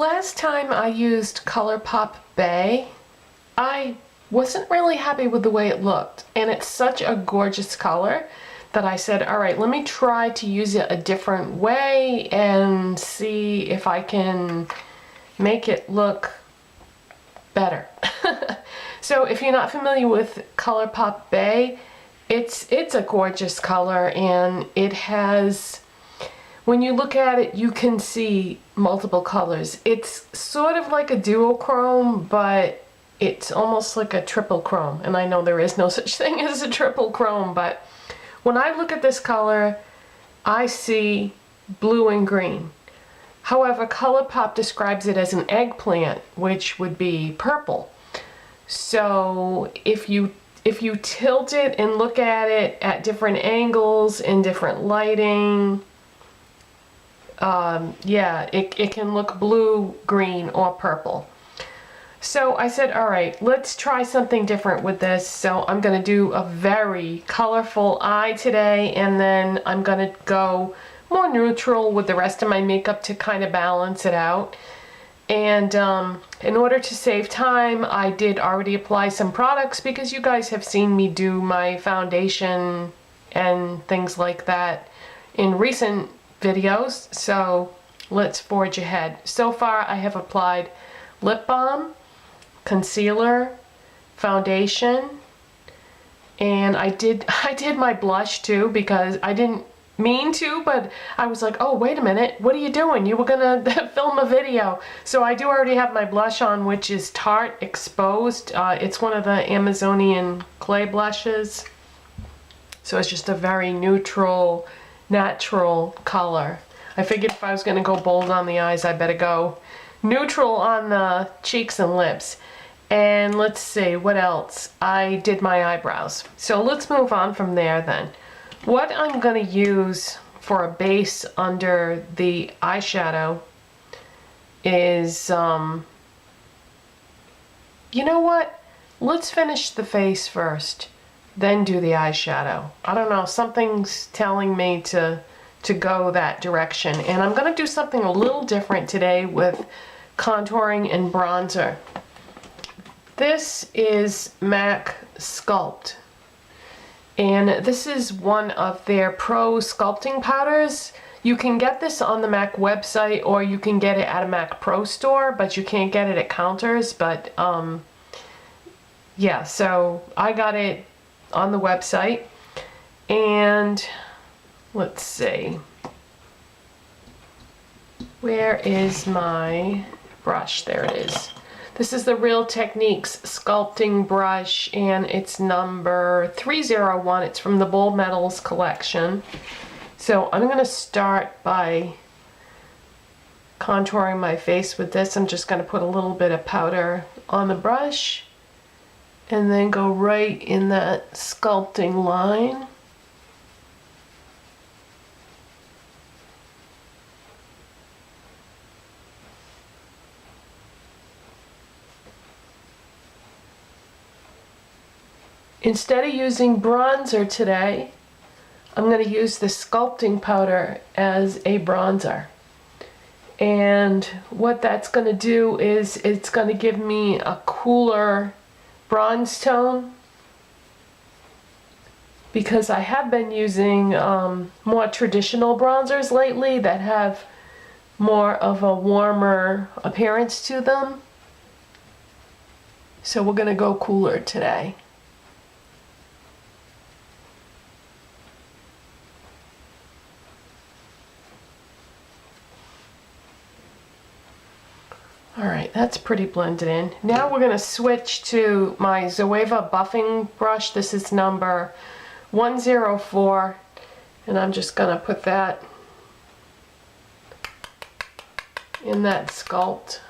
last time I used Colourpop Bae, I wasn't really happy with the way it looked, and it's such a gorgeous color that I said, all right, let me try to use it a different way and see if I can make it look better. So if you're not familiar with Colourpop Bae, it's a gorgeous color, and it has, when you look at it, you can see multiple colors. It's sort of like a duochrome, but it's almost like a triple chrome, and I know there is no such thing as a triple chrome, but when I look at this color, I see blue and green. However, Colourpop describes it as an eggplant, which would be purple. So if you tilt it and look at it at different angles and different lighting, yeah, it can look blue, green, or purple. So I said, all right, let's try something different with this. So I'm going to do a very colorful eye today, and then I'm going to go more neutral with the rest of my makeup to kind of balance it out. And in order to save time, I did already apply some products because you guys have seen me do my foundation and things like that in recent videos. So let's forge ahead. So far I have applied lip balm, concealer, foundation, and I did my blush too because I didn't mean to, but I was like, oh wait a minute, what are you doing? You were gonna film a video. So I do already have my blush on, which is Tarte Exposed. It's one of the Amazonian clay blushes, so it's just a very neutral, natural color. I figured if I was gonna go bold on the eyes, I better go neutral on the cheeks and lips. And let's see, what else? I did my eyebrows. So let's move on from there then. What I'm going to use for a base under the eyeshadow is, you know what? Let's finish the face first, then do the eyeshadow. I don't know, something's telling me to go that direction. And I'm going to do something a little different today with contouring and bronzer. This is MAC Sculpt, and this is one of their pro sculpting powders. You can get this on the MAC website, or you can get it at a MAC Pro store, but you can't get it at counters. But yeah, so I got it on the website, and let's see, where is my brush? There it is. This is the Real Techniques sculpting brush, and it's number 301. It's from the Bold Metals collection. So I'm going to start by contouring my face with this. I'm just going to put a little bit of powder on the brush and then go right in that sculpting line. Instead of using bronzer today, I'm going to use the sculpting powder as a bronzer. And what that's going to do is it's going to give me a cooler bronze tone, because I have been using more traditional bronzers lately that have more of a warmer appearance to them. So we're going to go cooler today. Alright, that's pretty blended in. Now we're going to switch to my Zoeva buffing brush. This is number 104, and I'm just going to put that in that Sculpt.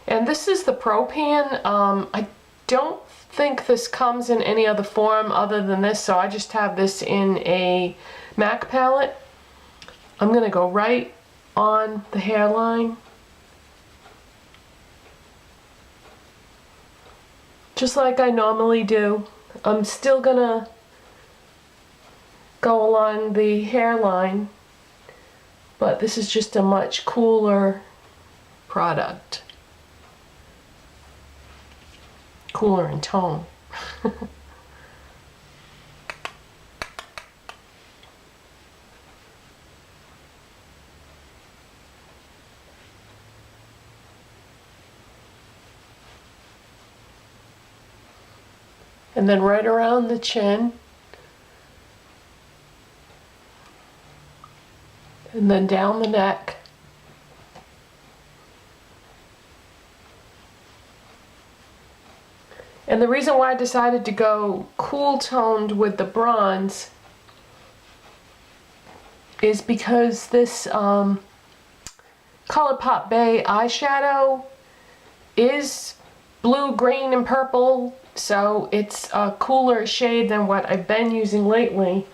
And this is the Pro Pan. I don't think this comes in any other form other than this, so I just have this in a MAC palette. I'm going to go right on the hairline, just like I normally do. I'm still gonna go along the hairline, but this is just a much cooler product. Cooler in tone. And then right around the chin. And then down the neck. And the reason why I decided to go cool toned with the bronze is because this Colourpop Bae eyeshadow is blue, green, and purple, so it's a cooler shade than what I've been using lately,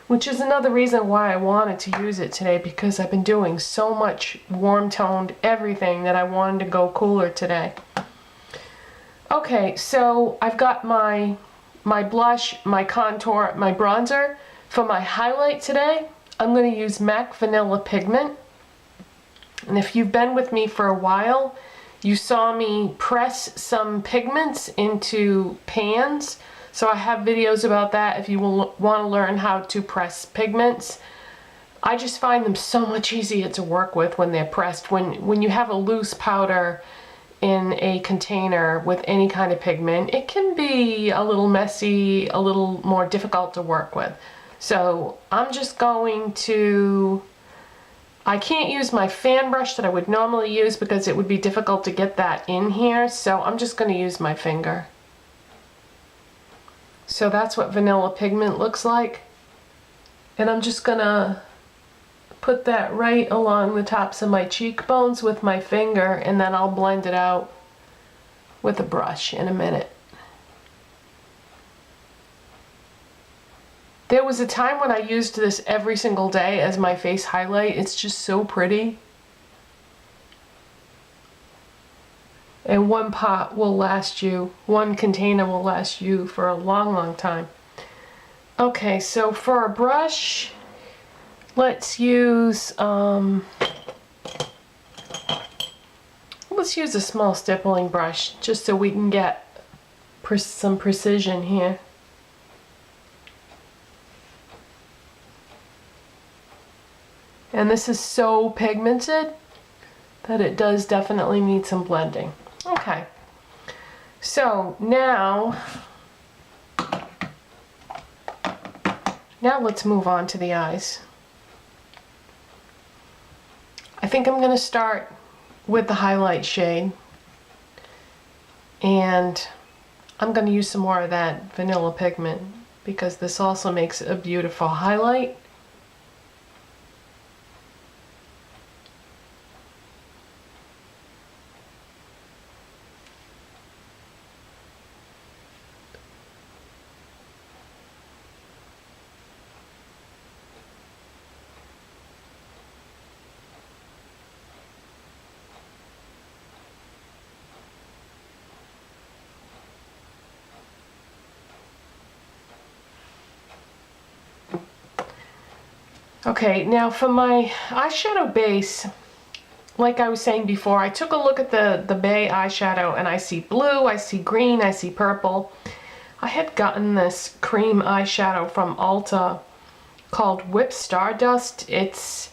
which is another reason why I wanted to use it today, because I've been doing so much warm toned everything that I wanted to go cooler today. Okay, so I've got my blush, my contour, my bronzer. For my highlight today, I'm going to use MAC Vanilla Pigment. And if you've been with me for a while, you saw me press some pigments into pans. So I have videos about that if you want to learn how to press pigments. I just find them so much easier to work with when they're pressed. When you have a loose powder in a container with any kind of pigment, it can be a little messy, a little more difficult to work with. So I'm just going to, I can't use my fan brush that I would normally use because it would be difficult to get that in here, so I'm just going to use my finger. So that's what Vanilla Pigment looks like. And I'm just going to put that right along the tops of my cheekbones with my finger, and then I'll blend it out with a brush in a minute. There was a time when I used this every single day as my face highlight. It's just so pretty. And one pot will last you, one container will last you for a long, long time. Okay, so for a brush, let's use a small stippling brush just so we can get some precision here. And this is so pigmented that it does definitely need some blending. Okay, so now let's move on to the eyes. I think I'm going to start with the highlight shade, and I'm going to use some more of that Vanilla Pigment because this also makes a beautiful highlight. Okay, now for my eyeshadow base, like I was saying before, I took a look at the Bae eyeshadow and I see blue, I see green, I see purple. I had gotten this cream eyeshadow from Ulta called Whipped Stardust. It's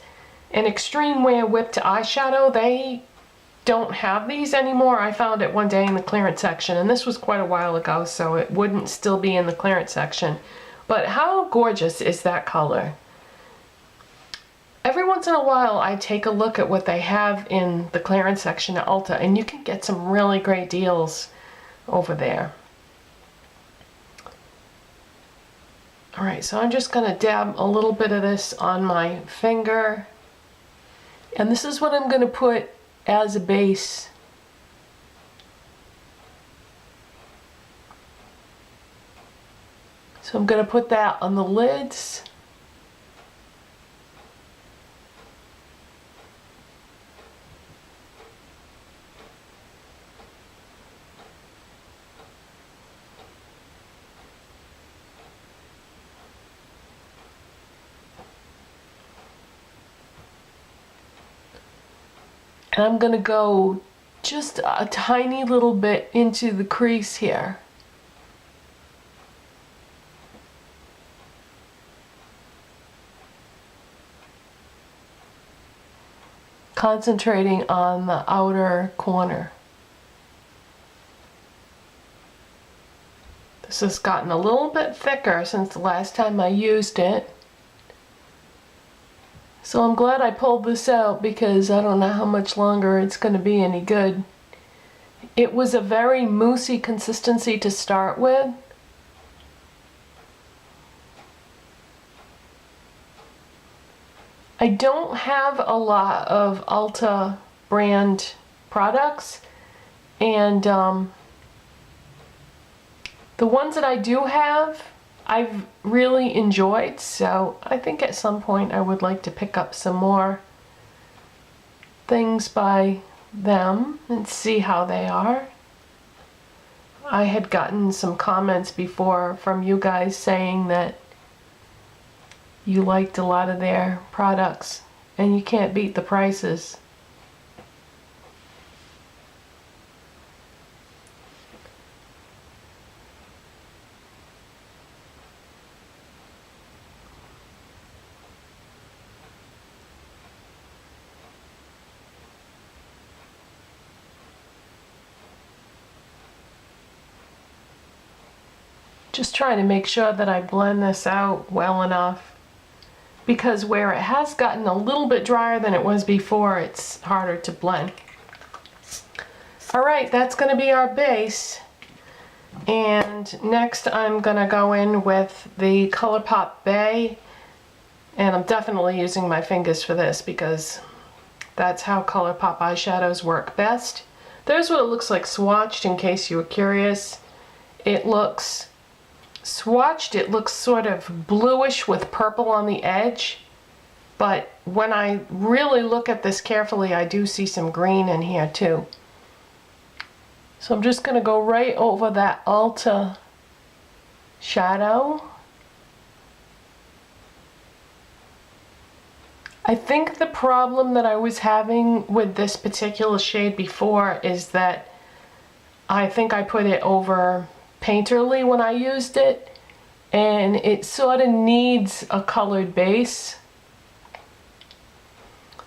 an extreme wear whipped eyeshadow. They don't have these anymore. I found it one day in the clearance section, and this was quite a while ago, so it wouldn't still be in the clearance section. But how gorgeous is that color? Every once in a while I take a look at what they have in the clearance section at Ulta, and you can get some really great deals over there. Alright, so I'm just going to dab a little bit of this on my finger, and this is what I'm going to put as a base. So I'm going to put that on the lids. And I'm gonna go just a tiny little bit into the crease here. Concentrating on the outer corner. This has gotten a little bit thicker since the last time I used it. So I'm glad I pulled this out because I don't know how much longer it's going to be any good. It was a very moussey consistency to start with. I don't have a lot of Ulta brand products, and the ones that I do have, I've really enjoyed, so I think at some point I would like to pick up some more things by them and see how they are. I had gotten some comments before from you guys saying that you liked a lot of their products and you can't beat the prices. Just trying to make sure that I blend this out well enough, because where it has gotten a little bit drier than it was before, it's harder to blend. Alright, that's going to be our base. And next I'm going to go in with the Colourpop Bae, and I'm definitely using my fingers for this because that's how Colourpop eyeshadows work best. There's what it looks like swatched, in case you were curious. It looks swatched, it looks sort of bluish with purple on the edge, but when I really look at this carefully, I do see some green in here too. So I'm just going to go right over that Ulta shadow. I think the problem that I was having with this particular shade before is that I think I put it over painterly when I used it, and it sort of needs a colored base.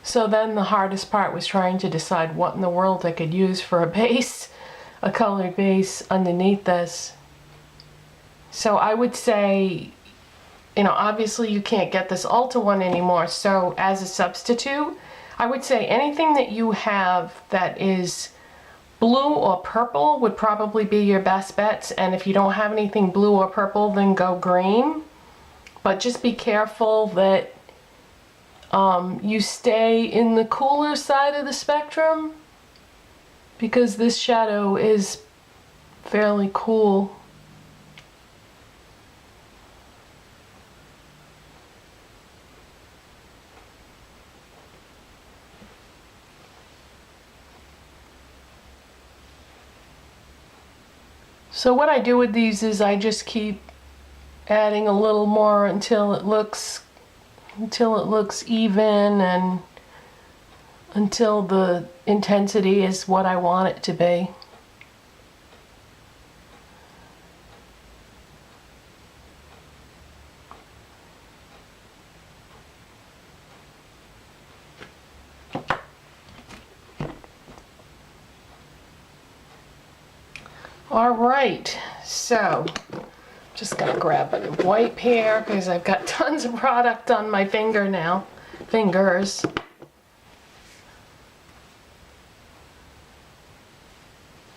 So then the hardest part was trying to decide what in the world I could use for a base, a colored base underneath this. So I would say, you know, obviously you can't get this Ulta one anymore, so as a substitute, I would say anything that you have that is blue or purple would probably be your best bets, and if you don't have anything blue or purple, then go green. But just be careful that you stay in the cooler side of the spectrum, because this shadow is fairly cool. So what I do with these is I just keep adding a little more until it looks even, and until the intensity is what I want it to be. Alright, so just gonna grab a wipe here because I've got tons of product on my fingers.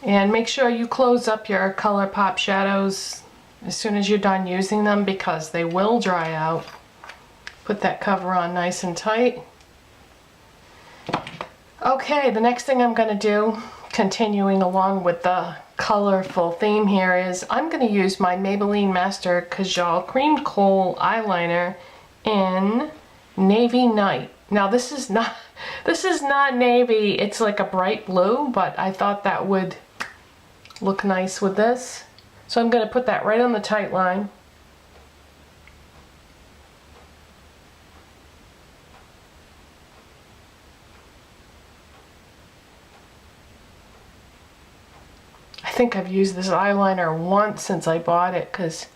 And make sure you close up your Colourpop shadows as soon as you're done using them, because they will dry out. Put that cover on nice and tight. Okay, the next thing I'm gonna do, continuing along with the colorful theme here, is I'm going to use my Maybelline Master Kajal Cream Kohl eyeliner in Navy Night. Now this is not navy, it's like a bright blue, but I thought that would look nice with this. So I'm going to put that right on the tight line. I think I've used this eyeliner once since I bought it because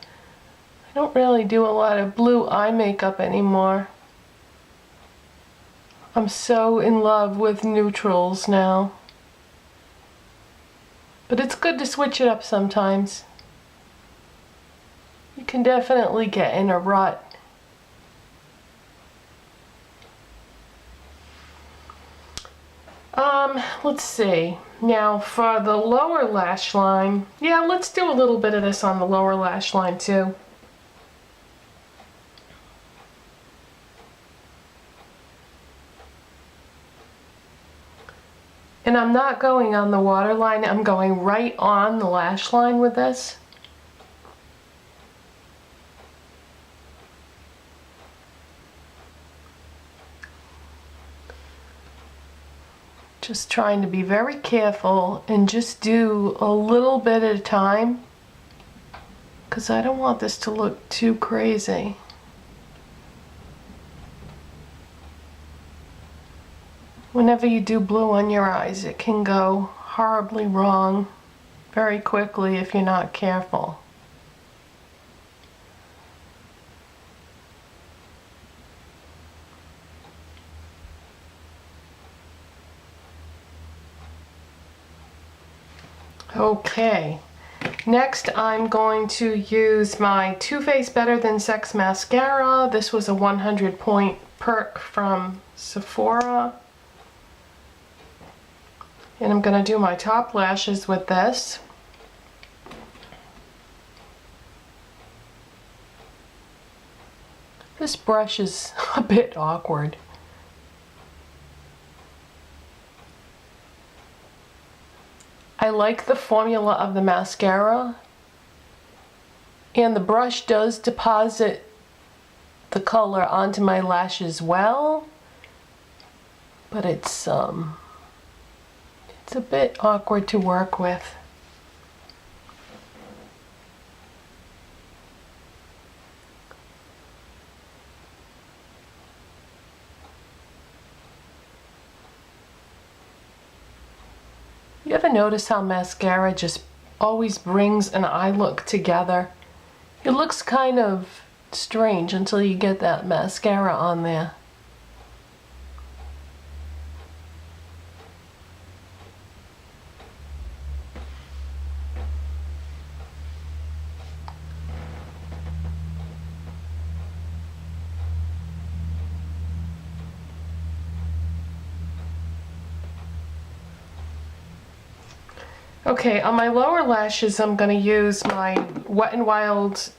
I don't really do a lot of blue eye makeup anymore. I'm so in love with neutrals now. But it's good to switch it up sometimes. You can definitely get in a rut. Let's see. Now for the lower lash line, yeah, let's do a little bit of this on the lower lash line too. And I'm not going on the waterline, I'm going right on the lash line with this. Just trying to be very careful and just do a little bit at a time because I don't want this to look too crazy. Whenever you do blue on your eyes, it can go horribly wrong very quickly if you're not careful. Okay, next I'm going to use my Too Faced Better Than Sex mascara. This was a 100 point perk from Sephora. And I'm going to do my top lashes with this. This brush is a bit awkward. I like the formula of the mascara, and the brush does deposit the color onto my lashes well, but it's a bit awkward to work with. You ever notice how mascara just always brings an eye look together? It looks kind of strange until you get that mascara on there. Okay, on my lower lashes, I'm going to use my Wet n Wild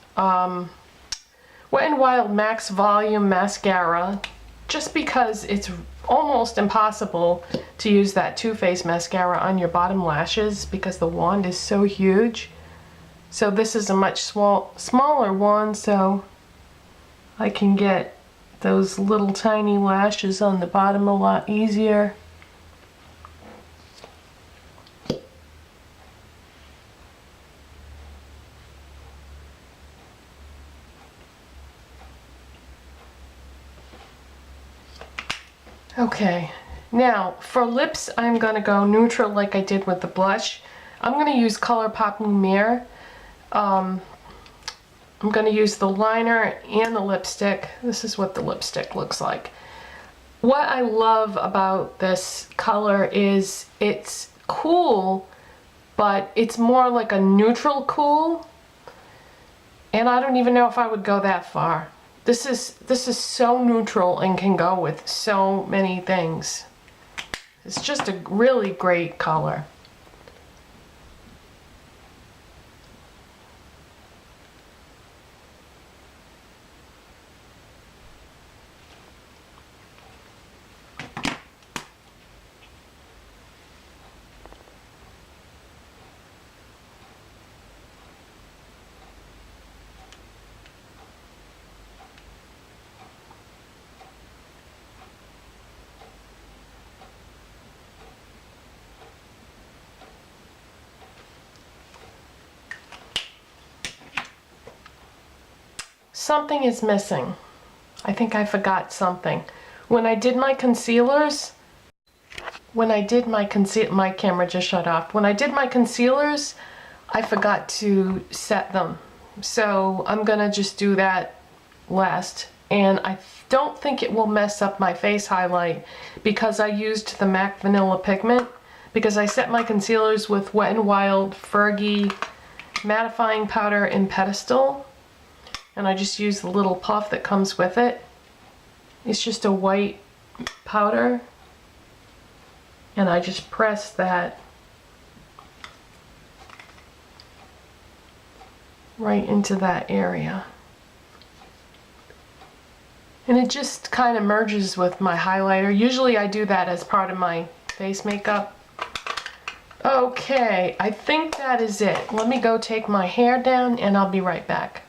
Max Volume Mascara, just because it's almost impossible to use that Too Faced mascara on your bottom lashes because the wand is so huge. So this is a much smaller one, so I can get those little tiny lashes on the bottom a lot easier. Okay, now for lips I'm going to go neutral like I did with the blush. I'm going to use Colourpop Lumiere. I'm going to use the liner and the lipstick. This is what the lipstick looks like. What I love about this color is it's cool, but it's more like a neutral cool. And I don't even know if I would go that far. This is so neutral and can go with so many things. It's just a really great color. Something is missing. I think I forgot something. When I did my concealers, when I did my my camera just shut off. When I did my concealers, I forgot to set them. So I'm gonna just do that last. And I don't think it will mess up my face highlight because I used the MAC Vanilla Pigment, because I set my concealers with Wet n Wild, Fergie, Mattifying Powder, and Pedestal. And I just use the little puff that comes with it. It's just a white powder. And I just press that right into that area. And it just kind of merges with my highlighter. Usually I do that as part of my face makeup. Okay, I think that is it. Let me go take my hair down and I'll be right back.